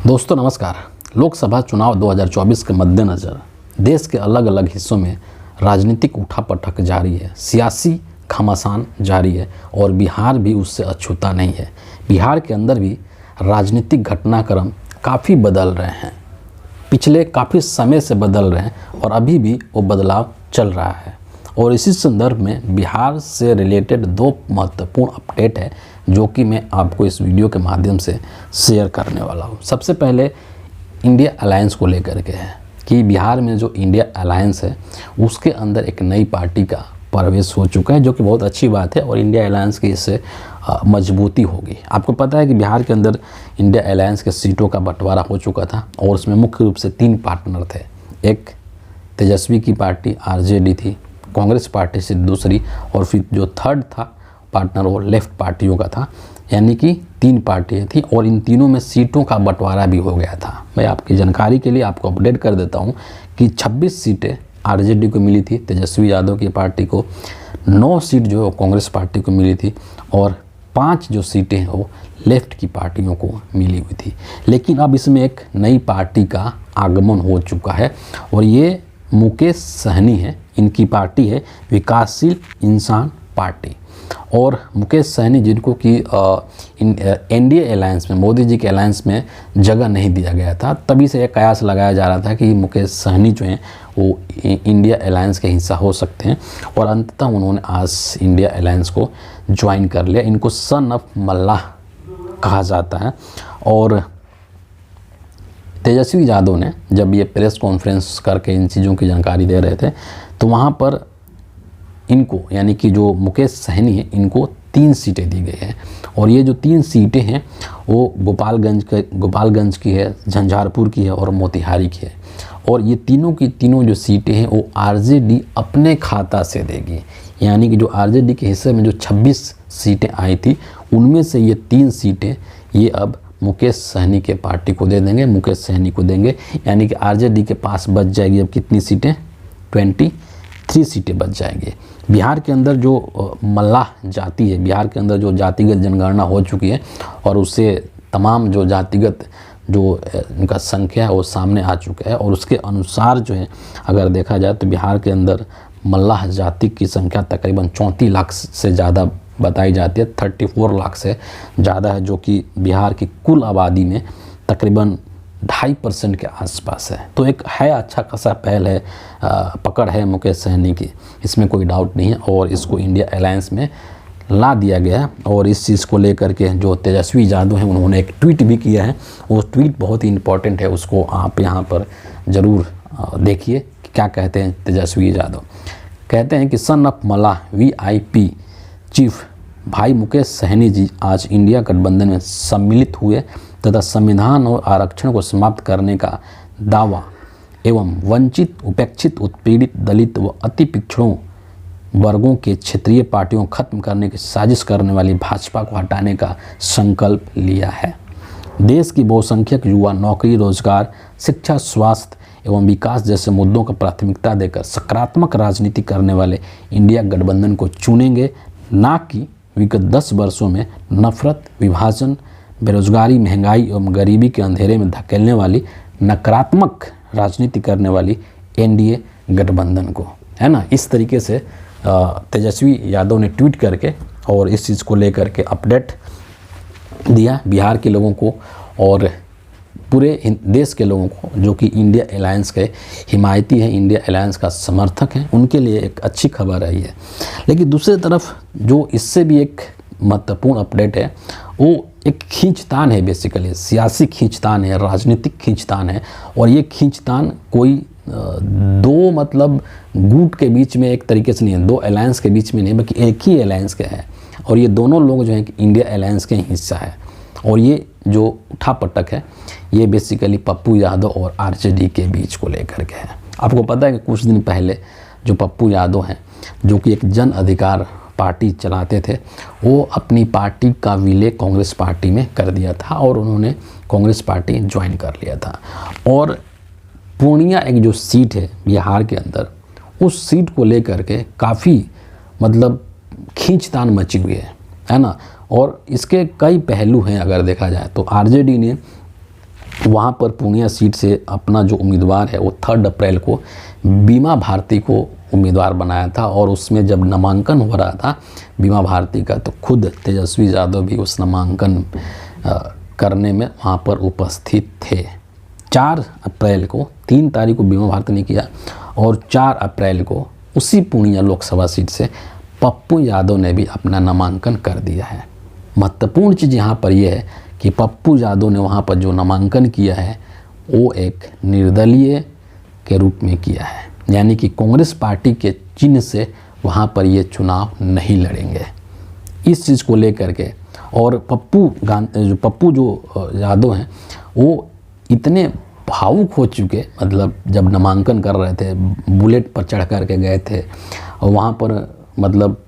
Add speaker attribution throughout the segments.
Speaker 1: दोस्तों नमस्कार। लोकसभा चुनाव 2024 के मद्देनज़र देश के अलग अलग हिस्सों में राजनीतिक उठापटक जारी है, सियासी घमासान जारी है और बिहार भी उससे अछूता नहीं है। बिहार के अंदर भी राजनीतिक घटनाक्रम काफ़ी बदल रहे हैं, पिछले काफ़ी समय से बदल रहे हैं और अभी भी वो बदलाव चल रहा है। और इसी संदर्भ में बिहार से रिलेटेड दो महत्वपूर्ण अपडेट है जो कि मैं आपको इस वीडियो के माध्यम से शेयर करने वाला हूँ। सबसे पहले इंडिया अलायंस को लेकर के है कि बिहार में जो इंडिया अलायंस है उसके अंदर एक नई पार्टी का प्रवेश हो चुका है, जो कि बहुत अच्छी बात है और इंडिया अलायंस की इससे मजबूती होगी। आपको पता है कि बिहार के अंदर इंडिया अलायंस के सीटों का बंटवारा हो चुका था और उसमें मुख्य रूप से 3 पार्टनर थे। एक तेजस्वी की पार्टी आरजेडी थी, कांग्रेस पार्टी से दूसरी, और फिर जो थर्ड था पार्टनर वो लेफ्ट पार्टियों का था, यानी कि 3 पार्टियाँ थी और इन तीनों में सीटों का बंटवारा भी हो गया था। मैं आपकी जानकारी के लिए आपको अपडेट कर देता हूँ कि 26 सीटें आरजेडी को मिली थी, तेजस्वी यादव की पार्टी को 9 सीट जो है कांग्रेस पार्टी को मिली थी और 5 जो सीटें हैं वो लेफ्ट की पार्टियों को मिली हुई थी। लेकिन अब इसमें एक नई पार्टी का आगमन हो चुका है और ये मुकेश सहनी है, इनकी पार्टी है विकासशील इंसान पार्टी। और मुकेश सहनी जिनको कि एनडीए अलायंस में, मोदी जी के अलायंस में जगह नहीं दिया गया था, तभी से एक कयास लगाया जा रहा था कि मुकेश सहनी जो हैं वो इंडिया अलायंस के हिस्सा हो सकते हैं और अंततः उन्होंने आज इंडिया अलायंस को ज्वाइन कर लिया। इनको सन ऑफ मल्लाह कहा जाता है। और तेजस्वी यादव ने जब ये प्रेस कॉन्फ्रेंस करके इन चीज़ों की जानकारी दे रहे थे तो वहाँ पर इनको, यानी कि जो मुकेश सहनी है, इनको 3 सीटें दी गई हैं और ये जो 3 सीटें हैं वो गोपालगंज की है, झंझारपुर की है और मोतिहारी की है। और ये तीनों की तीनों जो सीटें हैं वो आरजेडी अपने खाता से देगी, यानी कि जो आरजेडी के हिस्से में जो 26 सीटें आई थी उनमें से ये 3 सीटें ये अब मुकेश सहनी के पार्टी को दे देंगे, मुकेश सहनी को देंगे, यानी कि आरजेडी के पास बच जाएगी अब कितनी सीटें, 23 सीटें बच जाएंगे। बिहार के अंदर जो मल्लाह जाति है, बिहार के अंदर जो जातिगत जनगणना हो चुकी है और उससे तमाम जो जातिगत जो इनका संख्या है वो सामने आ चुका है और उसके अनुसार जो है अगर देखा जाए तो बिहार के अंदर मल्लाह जाति की संख्या तकरीबन 34 लाख से ज़्यादा बताई जाती है, 34 लाख से ज़्यादा है, जो कि बिहार की कुल आबादी में तकरीबन 2.5% के आसपास है। तो एक है अच्छा खासा पहल है, पकड़ है मुकेश सहनी की, इसमें कोई डाउट नहीं है और इसको इंडिया अलायंस में ला दिया गया है। और इस चीज़ को लेकर के जो तेजस्वी यादव हैं उन्होंने एक ट्वीट भी किया है, वो ट्वीट बहुत ही इम्पोर्टेंट है, उसको आप यहाँ पर ज़रूर देखिए कि क्या कहते हैं तेजस्वी यादव। कहते हैं कि son of Mallah VIP chief भाई मुकेश सहनी जी आज इंडिया गठबंधन में सम्मिलित हुए तथा संविधान और आरक्षण को समाप्त करने का दावा एवं वंचित, उपेक्षित, उत्पीड़ित, दलित व अति पिछड़ों वर्गों के क्षेत्रीय पार्टियों को खत्म करने की साजिश करने वाली भाजपा को हटाने का संकल्प लिया है। देश की बहुसंख्यक युवा नौकरी, रोजगार, शिक्षा, स्वास्थ्य एवं विकास जैसे मुद्दों को प्राथमिकता देकर सकारात्मक राजनीति करने वाले इंडिया गठबंधन को चुनेंगे, ना कि विगत 10 वर्षों में नफरत, विभाजन, बेरोजगारी, महंगाई एवं गरीबी के अंधेरे में धकेलने वाली नकारात्मक राजनीति करने वाली एनडीए गठबंधन को, है ना। इस तरीके से तेजस्वी यादव ने ट्वीट करके और इस चीज़ को लेकर के अपडेट दिया बिहार के लोगों को और पूरे देश के लोगों को, जो कि इंडिया अलायंस के हिमायती हैं, इंडिया अलायंस का समर्थक हैं, उनके लिए एक अच्छी खबर आई है। लेकिन दूसरी तरफ जो इससे भी एक महत्वपूर्ण अपडेट है वो एक खींचतान है, बेसिकली सियासी खींचतान है, राजनीतिक खींचतान है। और ये खींचतान कोई 2 मतलब गुट के बीच में एक तरीके से नहीं है, 2 अलायंस के बीच में नहीं, बल्कि एक ही अलायंस के है और ये दोनों लोग जो हैं इंडिया अलायंस के हिस्सा है। और ये जो उठापटक है ये बेसिकली पप्पू यादव और आरजेडी के बीच को लेकर के है। आपको पता है कि कुछ दिन पहले जो पप्पू यादव हैं, जो कि एक जन अधिकार पार्टी चलाते थे, वो अपनी पार्टी का विलय कांग्रेस पार्टी में कर दिया था और उन्होंने कांग्रेस पार्टी ज्वाइन कर लिया था। और पूर्णिया एक जो सीट है बिहार के अंदर, उस सीट को लेकर के काफ़ी मतलब खींचतान मची हुई है ना। और इसके कई पहलू हैं, अगर देखा जाए तो आरजेडी ने वहाँ पर पूर्णिया सीट से अपना जो उम्मीदवार है वो 3 अप्रैल को बीमा भारती को उम्मीदवार बनाया था। और उसमें जब नामांकन हो रहा था बीमा भारती का, तो खुद तेजस्वी यादव भी उस नामांकन करने में वहाँ पर उपस्थित थे। 4 अप्रैल को, 3 तारीख को बीमा भारती ने किया और 4 अप्रैल को उसी पूर्णिया लोकसभा सीट से पप्पू यादव ने भी अपना नामांकन कर दिया है। महत्वपूर्ण चीज़ यहाँ पर यह है कि पप्पू यादव ने वहाँ पर जो नामांकन किया है वो एक निर्दलीय के रूप में किया है, यानी कि कांग्रेस पार्टी के चिन्ह से वहाँ पर ये चुनाव नहीं लड़ेंगे। इस चीज़ को लेकर के और पप्पू जो यादव हैं वो इतने भावुक हो चुके, मतलब जब नामांकन कर रहे थे बुलेट पर चढ़ कर के गए थे और वहाँ पर मतलब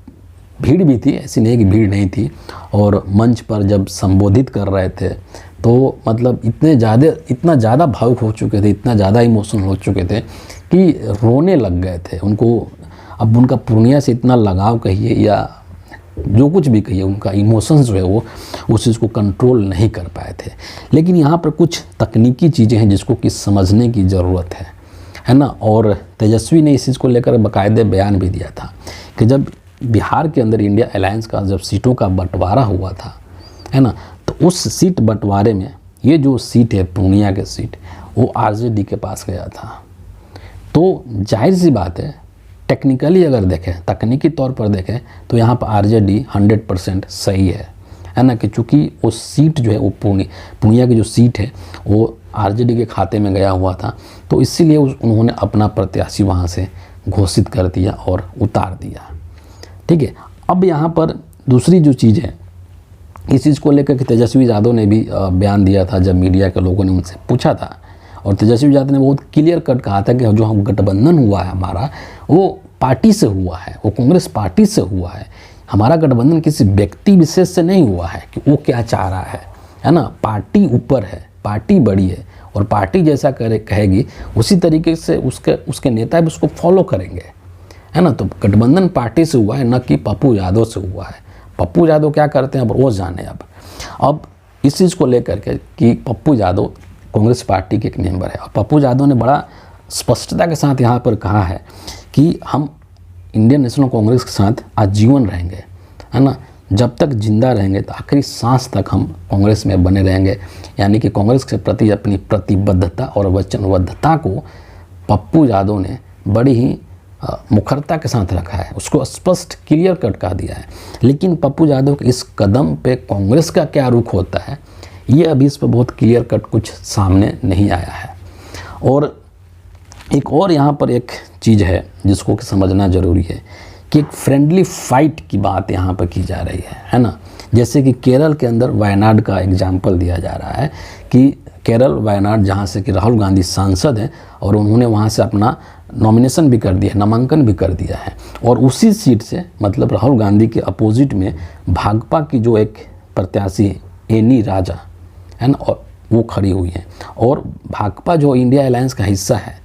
Speaker 1: भीड़ भी थी, ऐसी नहीं कि भीड़ नहीं थी, और मंच पर जब संबोधित कर रहे थे तो मतलब इतना ज़्यादा भावुक हो चुके थे, इतना ज़्यादा इमोशनल हो चुके थे कि रोने लग गए थे। उनको अब उनका पूर्णिया से इतना लगाव कहिए या जो कुछ भी कहिए, उनका इमोशंस जो है वो उस चीज़ को कंट्रोल नहीं कर पाए थे। लेकिन यहाँ पर कुछ तकनीकी चीज़ें हैं जिसको कि समझने की ज़रूरत है ना। और तेजस्वी ने इस चीज़ को लेकर बाकायदे बयान भी दिया था कि जब बिहार के अंदर इंडिया अलायंस का जब सीटों का बंटवारा हुआ था, है ना, तो उस सीट बंटवारे में ये जो सीट है पूर्णिया के सीट वो आरजेडी के पास गया था। तो जाहिर सी बात है, टेक्निकली अगर देखें, तकनीकी तौर पर देखें तो यहाँ पर आरजेडी 100% सही है ना, कि चूँकि वो सीट जो है वो पूर्णिया की जो सीट है वो आरजेडी के खाते में गया हुआ था, तो इसीलिए उन्होंने अपना प्रत्याशी वहाँ से घोषित कर दिया और उतार दिया। ठीक है, अब यहाँ पर दूसरी जो चीज़ है, इस चीज़ को लेकर के तेजस्वी यादव ने भी बयान दिया था जब मीडिया के लोगों ने उनसे पूछा था। और तेजस्वी यादव ने बहुत क्लियर कट कहा था कि जो हम गठबंधन हुआ है हमारा, वो पार्टी से हुआ है, वो कांग्रेस पार्टी से हुआ है। हमारा गठबंधन किसी व्यक्ति विशेष से नहीं हुआ है कि वो क्या चाह रहा है ना। पार्टी ऊपर है, पार्टी बड़ी है और पार्टी जैसा कहेगी उसी तरीके से उसके नेता भी उसको फॉलो करेंगे, है ना। तो गठबंधन पार्टी से हुआ है, न कि पप्पू यादव से हुआ है। पप्पू यादव क्या करते हैं अब वो जाने। अब इस चीज़ को लेकर के कि पप्पू यादव कांग्रेस पार्टी के एक मेंबर है और पप्पू यादव ने बड़ा स्पष्टता के साथ यहाँ पर कहा है कि हम इंडियन नेशनल कांग्रेस के साथ आजीवन रहेंगे, है ना। जब तक जिंदा रहेंगे तो आखिरी सांस तक हम कांग्रेस में बने रहेंगे। यानी कि कांग्रेस के प्रति अपनी प्रतिबद्धता और वचनबद्धता को पप्पू यादव ने बड़ी ही मुखरता के साथ रखा है, उसको स्पष्ट क्लियर कट कह दिया है। लेकिन पप्पू यादव के इस कदम पे कांग्रेस का क्या रुख होता है, ये अभी इस पर बहुत क्लियर कट कुछ सामने नहीं आया है। और एक और यहाँ पर एक चीज़ है जिसको कि समझना ज़रूरी है कि एक फ्रेंडली फाइट की बात यहाँ पर की जा रही है ना। जैसे कि केरल के अंदर वायनाड का एग्जाम्पल दिया जा रहा है कि केरल वायनाड जहाँ से कि राहुल गांधी सांसद हैं और उन्होंने वहाँ से अपना नॉमिनेशन भी कर दिया है, नामांकन भी कर दिया है। और उसी सीट से मतलब राहुल गांधी के अपोजिट में भाजपा की जो एक प्रत्याशी एनी राजा है ना, और वो खड़ी हुई है। और भाजपा जो इंडिया अलायंस का हिस्सा है,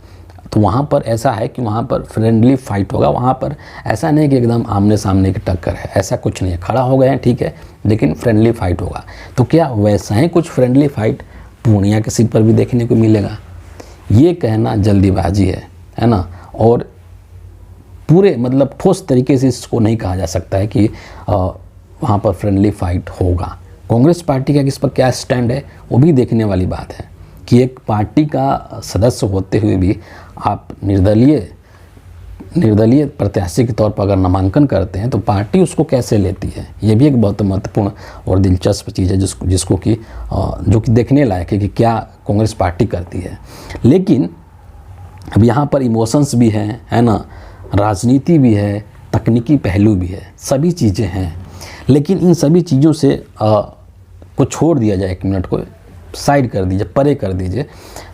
Speaker 1: तो वहाँ पर ऐसा है कि वहाँ पर फ्रेंडली फाइट होगा। वहाँ पर ऐसा नहीं कि एकदम आमने सामने की टक्कर है, ऐसा कुछ नहीं है। खड़ा हो गए हैं ठीक है, लेकिन फ्रेंडली फाइट होगा। तो क्या वैसा ही कुछ फ्रेंडली फाइट पूर्णिया के सीट पर भी देखने को मिलेगा? ये कहना जल्दीबाजी है ना। और पूरे मतलब ठोस तरीके से इसको नहीं कहा जा सकता है कि वहाँ पर फ्रेंडली फाइट होगा। कांग्रेस पार्टी का इस पर क्या स्टैंड है वो भी देखने वाली बात है कि एक पार्टी का सदस्य होते हुए भी आप निर्दलीय प्रत्याशी के तौर पर अगर नामांकन करते हैं तो पार्टी उसको कैसे लेती है, ये भी एक बहुत महत्वपूर्ण और दिलचस्प चीज़ है जिसको कि जो कि देखने लायक है कि क्या कांग्रेस पार्टी करती है। लेकिन अब यहाँ पर इमोशंस भी हैं, है ना, राजनीति भी है, तकनीकी पहलू भी है, सभी चीज़ें हैं। लेकिन इन सभी चीज़ों से को छोड़ दिया जाए, एक मिनट को साइड कर दीजिए, परे कर दीजिए,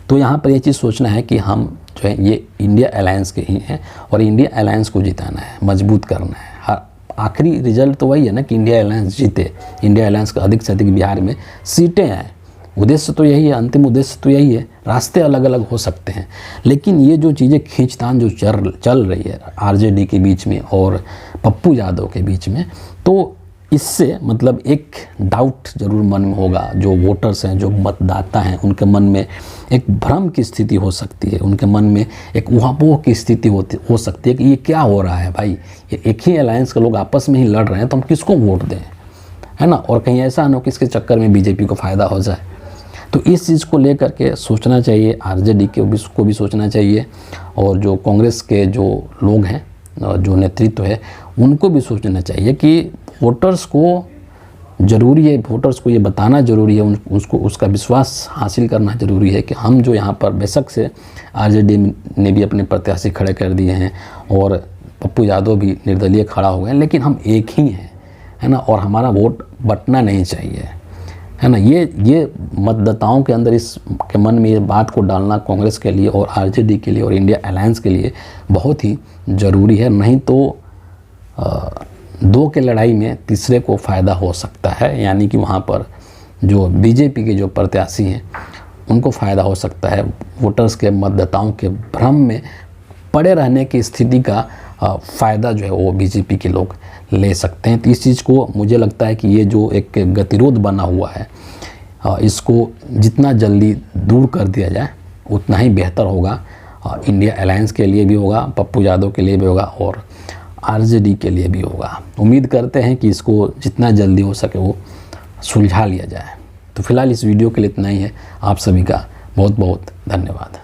Speaker 1: तो यहाँ पर ये चीज़ सोचना है कि हम जो है ये इंडिया अलायंस के ही हैं और इंडिया अलायंस को जिताना है, मजबूत करना है। आखिरी रिजल्ट तो वही है ना कि इंडिया अलायंस जीते, इंडिया अलायंस का अधिक से अधिक बिहार में सीटें आएँ। उद्देश्य तो यही है, अंतिम उद्देश्य तो यही है। रास्ते अलग अलग हो सकते हैं, लेकिन ये जो चीज़ें खींचतान जो चल रही है आरजेडी के बीच में और पप्पू यादव के बीच में, तो इससे मतलब एक डाउट जरूर मन में होगा, जो वोटर्स हैं, जो मतदाता हैं, उनके मन में एक भ्रम की स्थिति हो सकती है, उनके मन में एक ऊहापोह की स्थिति हो सकती है कि ये क्या हो रहा है भाई, ये एक ही अलायंस के लोग आपस में ही लड़ रहे हैं, तो हम किसको वोट दें, है ना। और कहीं ऐसा ना हो कि इसके चक्कर में बीजेपी को फ़ायदा हो जाए। तो इस चीज़ को लेकर के सोचना चाहिए, आरजेडी को भी सोचना चाहिए, और जो कांग्रेस के जो लोग हैं, जो नेतृत्व है, उनको भी सोचना चाहिए कि वोटर्स को ज़रूरी है, वोटर्स को ये बताना ज़रूरी है, उसको उसका विश्वास हासिल करना ज़रूरी है कि हम जो यहाँ पर बेशक से आरजेडी ने भी अपने प्रत्याशी खड़े कर दिए हैं और पप्पू यादव भी निर्दलीय खड़ा हो गए, लेकिन हम एक ही हैं, है ना, और हमारा वोट बंटना नहीं चाहिए, है ना। ये मतदाताओं के अंदर के मन में ये बात को डालना कांग्रेस के लिए और आरजेडी के लिए और इंडिया अलायंस के लिए बहुत ही ज़रूरी है। नहीं तो दो के लड़ाई में तीसरे को फ़ायदा हो सकता है, यानी कि वहाँ पर जो बीजेपी के जो प्रत्याशी हैं उनको फ़ायदा हो सकता है, वोटर्स के मतदाताओं के भ्रम में पड़े रहने की स्थिति का फ़ायदा जो है वो बीजेपी के लोग ले सकते हैं। तो इस चीज़ को मुझे लगता है कि ये जो एक गतिरोध बना हुआ है, इसको जितना जल्दी दूर कर दिया जाए उतना ही बेहतर होगा, इंडिया अलायंस के लिए भी होगा, पप्पू यादव के लिए भी होगा और आरजेडी के लिए भी होगा। उम्मीद करते हैं कि इसको जितना जल्दी हो सके वो सुलझा लिया जाए। तो फिलहाल इस वीडियो के लिए इतना ही है। आप सभी का बहुत बहुत धन्यवाद।